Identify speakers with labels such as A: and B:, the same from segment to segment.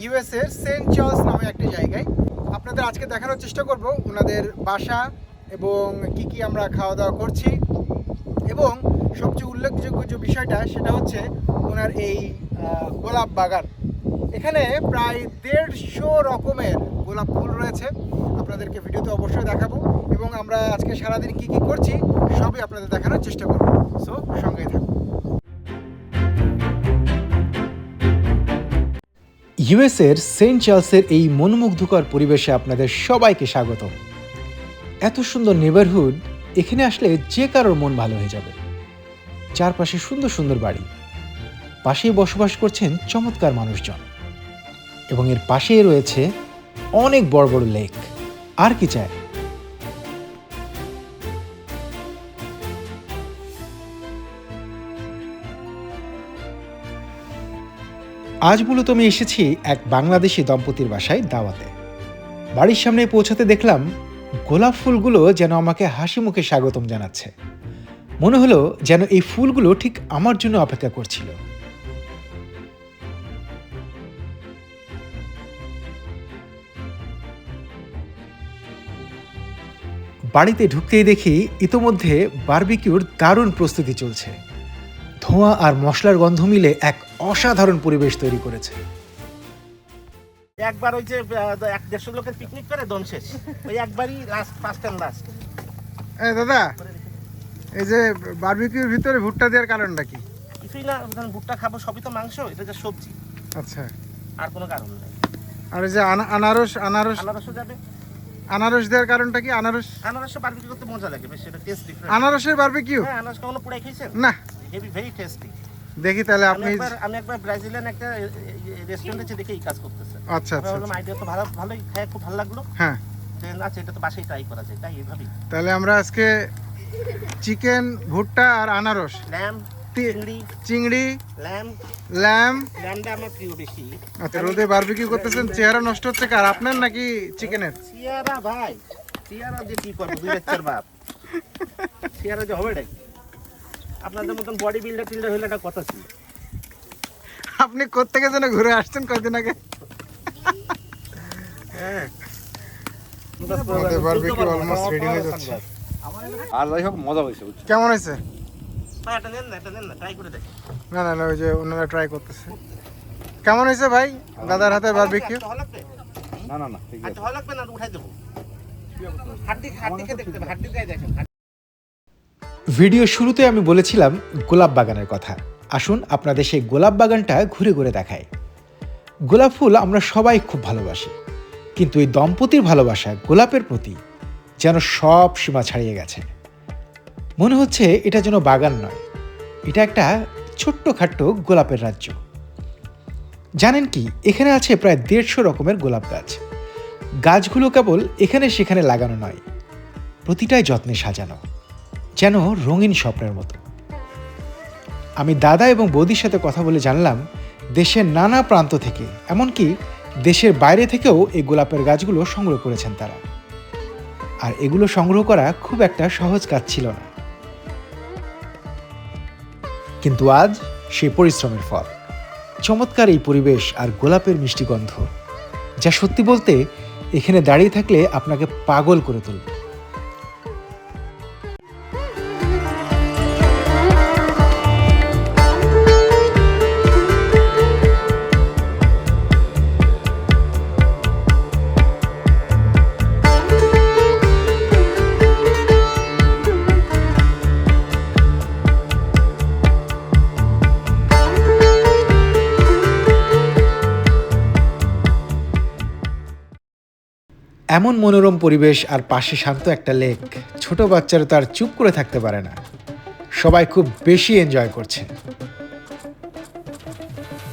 A: US এর Saint Charles নামে একটা জায়গায়। আপনাদের আজকে দেখানোর চেষ্টা করব ওনাদের বাসা এবং কি আমরা খাওয়া দাওয়া করছি, এবং সবচেয়ে উল্লেখযোগ্য যে বিষয়টা সেটা হচ্ছে ওনার এই গোলাপ বাগান। এখানে প্রায় 150 রকমের গোলাপ ফুল রয়েছে। আপনাদেরকে ভিডিওতে অবশ্যই দেখাবো, এবং আমরা আজকে সারাদিন কি করছি সবই আপনাদের দেখানোর চেষ্টা করব। সো সঙ্গেই থাকুন। ইউএসের সেন্ট চার্লসের এই মনোমুগ্ধকর পরিবেশে আপনাদের সবাইকে স্বাগত। এত সুন্দর নেবারহুড, এখানে আসলে যে কারোর মন ভালো হয়ে যাবে। চারপাশে সুন্দর সুন্দর বাড়ি, পাশেই বসবাস করছেন চমৎকার মানুষজন, এবং এর পাশেই রয়েছে অনেক বড় বড় লেক। আর কি চায়? আজ মূলত আমি এসেছি এক বাংলাদেশি দম্পতির বাসায় দাওয়াতে। বাড়ির সামনে পৌঁছাতে দেখলাম গোলাপ ফুলগুলো যেন আমাকে হাসি মুখে স্বাগতম জানাচ্ছে। মনে হলো যেন এই ফুলগুলো ঠিক আমার জন্য অপেক্ষা করছিল। বাড়িতে ঢুকতেই দেখি ইতোমধ্যে বারবিকিউর দারুণ প্রস্তুতি চলছে। ধোঁয়া আর মশলার গন্ধ মিলে এক অসাধারণ পরিবেশ তৈরি করেছে।
B: একবার ওই যে 150 লোকের পিকনিক করে দম শেষ, ওই একবারই লাস্ট, ফার্স্ট এন্ড লাস্ট।
A: দাদা, এই যে বারবিকিউর ভিতরে ভুট্টা দেওয়ার কারণটা কি?
B: কিছুই না, ভুট্টা খাবো, সবই তো মাংস, এটা যে সবজি।
A: আচ্ছা,
B: আর কোনো কারণ নেই।
A: আর এই যে আনারস
B: আনারসও যাবে।
A: আনারস দেওয়ার কারণটা কি?
B: আনারসও বারবিকিউ করতে মজা লাগে, বেশ এটা টেস্ট ডিফারেন্ট।
A: আনারসের বারবিকিউ?
B: হ্যাঁ, আনারস কখনো পুরাই খেয়েছেন?
A: না।
B: Heavy, very tasty.
A: দেখি তাহলে
B: আমি একবার ব্রাজিলিয়ান একটা রেস্টুরেন্টে দেখে এই কাজ করতেছে।
A: আচ্ছা আচ্ছা,
B: আইডিয়া তো ভালোই, খায় খুব ভালো লাগলো।
A: হ্যাঁ,
B: আচ্ছা, এটা তো বাসায় ট্রাই করা যায়, তাই এইভাবেই।
A: তাহলে আমরা আজকে চিকেন, ভুট্টা আর আনারস, চিংড়ি, ল্যাম্বটা
B: আমার প্রিয় বেশি।
A: আচ্ছা, রোদে বারবিকিউ করতেছেন। চেহারা নষ্ট হচ্ছে কার, আপনার নাকি চিকেনের?
B: চেহারা ভাই, চেহারা যে কি করবো, দুই বাচ্চার বাপ, চেহারা যে হবে না। আপনাদের মতন বডি বিল্ডার হলে একটা কথা ছিল।
A: আপনি কোত্থেকে যেন ঘুরে আসছেন কয়দিন আগে।
B: হ্যাঁ,
A: বারবিকিউ অলমোস্ট রেডি হয়ে যাচ্ছে।
C: আর যাই হোক, মজা হয়েছে।
A: কেমন হয়েছে?
B: এটা নেন না, ট্রাই করে দেখ।
A: না, ওই যে ওনারা ট্রাই করতেছে। কেমন হয়েছে ভাই দাদার হাতে বারবিকিউ?
C: না ঠিক আছে।
B: ভালো লাগবে না, উঠাই দেবো। হাড্ডি খেয়ে দেখতে হবে, হাড্ডি গায়ে দেখেন।
A: ভিডিও শুরুতে আমি বলেছিলাম গোলাপ বাগানের কথা। আসুন আপনাদের সেই গোলাপ বাগানটা ঘুরে ঘুরে দেখাই। গোলাপ ফুল আমরা সবাই খুব ভালোবাসি, কিন্তু এই দম্পতির ভালোবাসা গোলাপের প্রতি যেন সব সীমা ছাড়িয়ে গেছে। মনে হচ্ছে এটা যেন বাগান নয়, এটা একটা ছোট্টখাট্ট গোলাপের রাজ্য। জানেন কি, এখানে আছে প্রায় 150 রকমের গোলাপ গাছ। গাছগুলো কেবল এখানে সেখানে লাগানো নয়, প্রতিটাই যত্নে সাজানো, যেন রঙিন স্বপ্নের মতো। আমি দাদা এবং বৌদির সাথে কথা বলে জানলাম দেশের নানা প্রান্ত থেকে, এমনকি দেশের বাইরে থেকেও এই গোলাপের গাছগুলো সংগ্রহ করেছেন তারা। আর এগুলো সংগ্রহ করা খুব একটা সহজ কাজ ছিল না, কিন্তু আজ সেই পরিশ্রমের ফল। চমৎকার এই পরিবেশ আর গোলাপের মিষ্টি গন্ধ, যা সত্যি বলতে এখানে দাঁড়িয়ে থাকলে আপনাকে পাগল করে তুলবে। এমন মনোরম পরিবেশ আর পাশে শান্ত একটা লেক, ছোট বাচ্চারা তার চুপ করে থাকতে পারে না। সবাই খুব বেশি এনজয় করছে।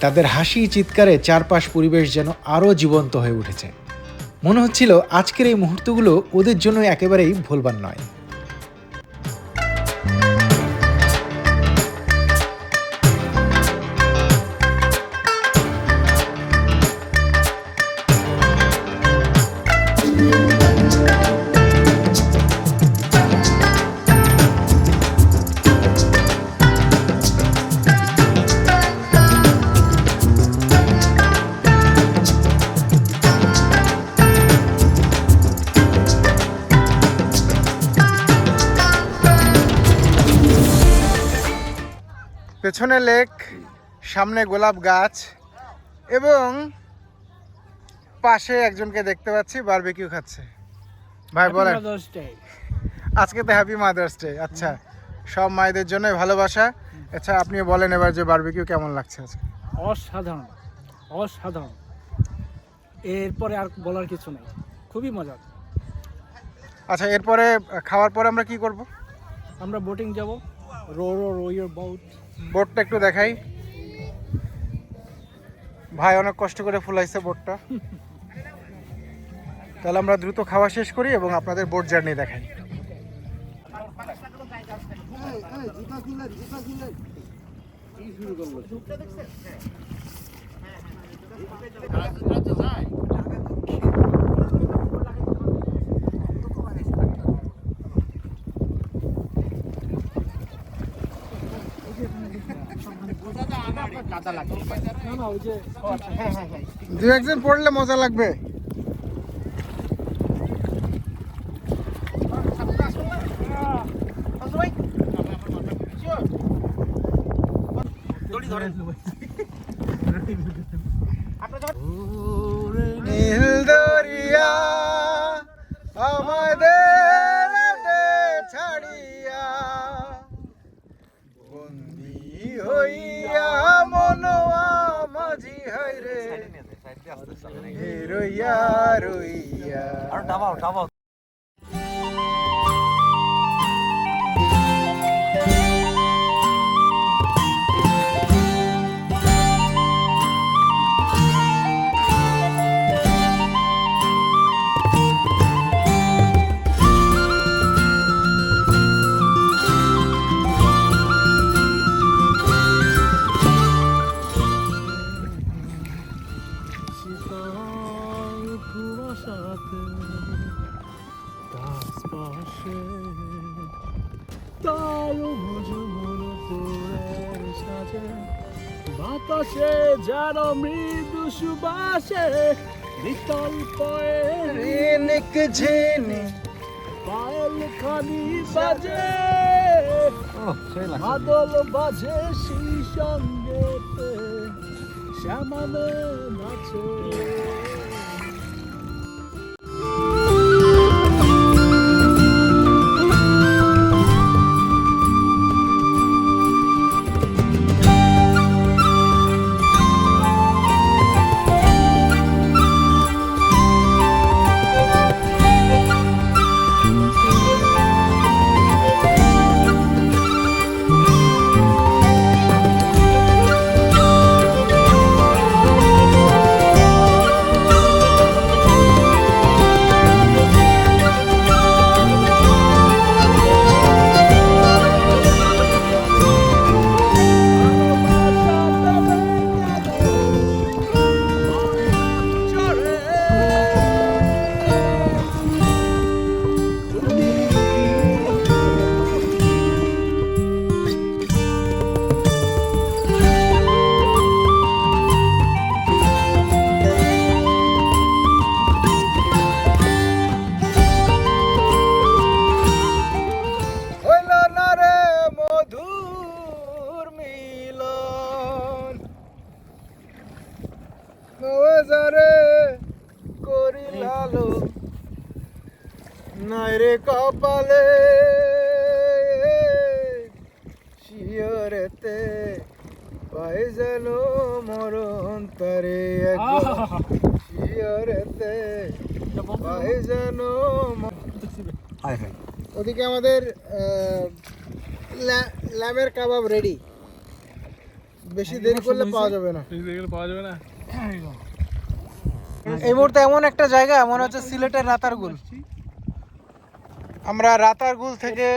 A: তাদের হাসি চিৎকারে চারপাশ পরিবেশ যেন আরও জীবন্ত হয়ে উঠেছে। মনে হচ্ছিল আজকের এই মুহূর্তগুলো ওদের জন্য একেবারেই ভুলবার নয়। পেছনে লেক, সামনে গোলাপ গাছ এবং পাশে একজনকে দেখতে পাচ্ছি বারবিকিউ খাচ্ছে। ভাই বলেন, আজকে তো হ্যাপি মাদার্স ডে। আচ্ছা, সব মায়েদের জন্যই ভালোবাসা। আচ্ছা, আপনি বলেন এবার যে বারবিকিউ কেমন লাগছে আজকে?
D: অসাধারণ, অসাধারণ, এরপরে আর বলার কিছু নেই, খুবই মজা।
A: আচ্ছা, এরপরে খাওয়ার পরে আমরা কি করব?
D: আমরা বোটিং যাব, রো ইয়োর বোট।
A: বোটটা একটু দেখাই। ভাই অনেক কষ্ট করে ফুলাইছে বোটটা। তাহলে আমরা দ্রুত খাওয়া শেষ করি এবং আপনাদের বোট জার্নি দেখাই। দু একজন পড়লে মজা লাগবে। নীল দরিয়া আমাদের ছাড়িয়া বন্দি হইয়া মনোয়া মাঝি হাইরে রইয়া রইয়া।
D: বাতাসে যেন মৃদু সুবাসে বিতল
A: ঋণিক ঝিনি
D: পায়েল খানি বাজে, মাদল বাজে সেই সঙ্গে শ্যামানে নাচে। নাইরে কপালে শিয়রেতে পাই যেন মরণ তারে শিয়রেতে পাই যেন। ওদিকে আমাদের ল্যামের কাবাব রেডি, বেশি দেরি করলে পাওয়া যাবে না। এই মুহূর্তে এমন একটা জায়গা মনে হচ্ছে সিলেটের রাতারগুল। আমরা রাতারগুল থেকে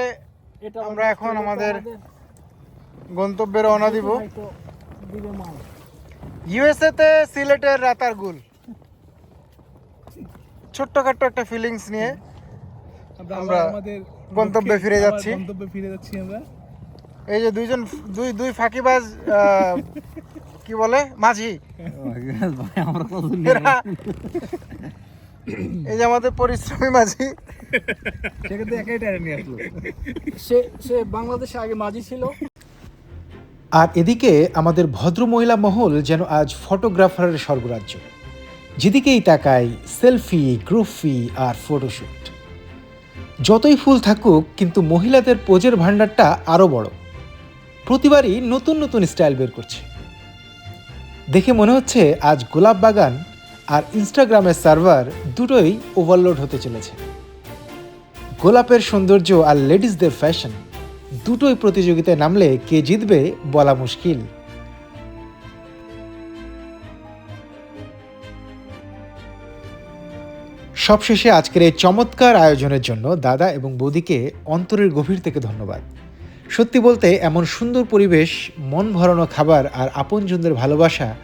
D: আমরা এখন আমাদের গন্তব্যে রওনা দিব। ইউএসএ তে সিলেটের রাতারগুল, ছোট্টখাট্ট একটা ফিলিংস নিয়ে আমরা গন্তব্যে ফিরে যাচ্ছি। আমরা
A: এই যে দুই ফাঁকিবাজ কি বলে মাঝি, এই যে আমাদের পরিশ্রমী মাঝি।
D: সে বাংলাদেশে আগে মাঝি ছিল,
A: আর এদিকে আমাদের ভদ্রমহিলা মহল যেন আজ ফটোগ্রাফারের স্বর্গরাজ্য। যেদিকেই তাকাই সেলফি, গ্রুপি আর ফটোশ্যুট। যতই ফুল থাকুক, কিন্তু মহিলাদের পোজের ভাণ্ডারটা আরও বড়। প্রতিবারই নতুন নতুন স্টাইল বের করছে। দেখে মনে হচ্ছে আজ গোলাপ বাগান আর ইনস্টাগ্রামের সার্ভার দুটোই ওভারলোড হতে চলেছে। গোলাপের সৌন্দর্য আর লেডিসদের ফ্যাশন দুটোই প্রতিযোগিতায় নামলে কে জিতবে বলা মুশকিল। সবশেষে আজকের এই চমৎকার আয়োজনের জন্য দাদা এবং বৌদিকে অন্তরের গভীর থেকে ধন্যবাদ। সত্যি বলতে এমন সুন্দর পরিবেশ, মন ভরানো খাবার আর আপনজনদের ভালোবাসা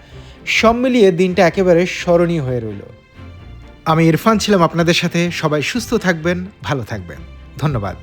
A: সব মিলিয়ে দিনটা একেবারে স্মরণীয় হয়ে রইল। আমি ইরফান ছিলাম আপনাদের সাথে। সবাই সুস্থ থাকবেন, ভালো থাকবেন। ধন্যবাদ।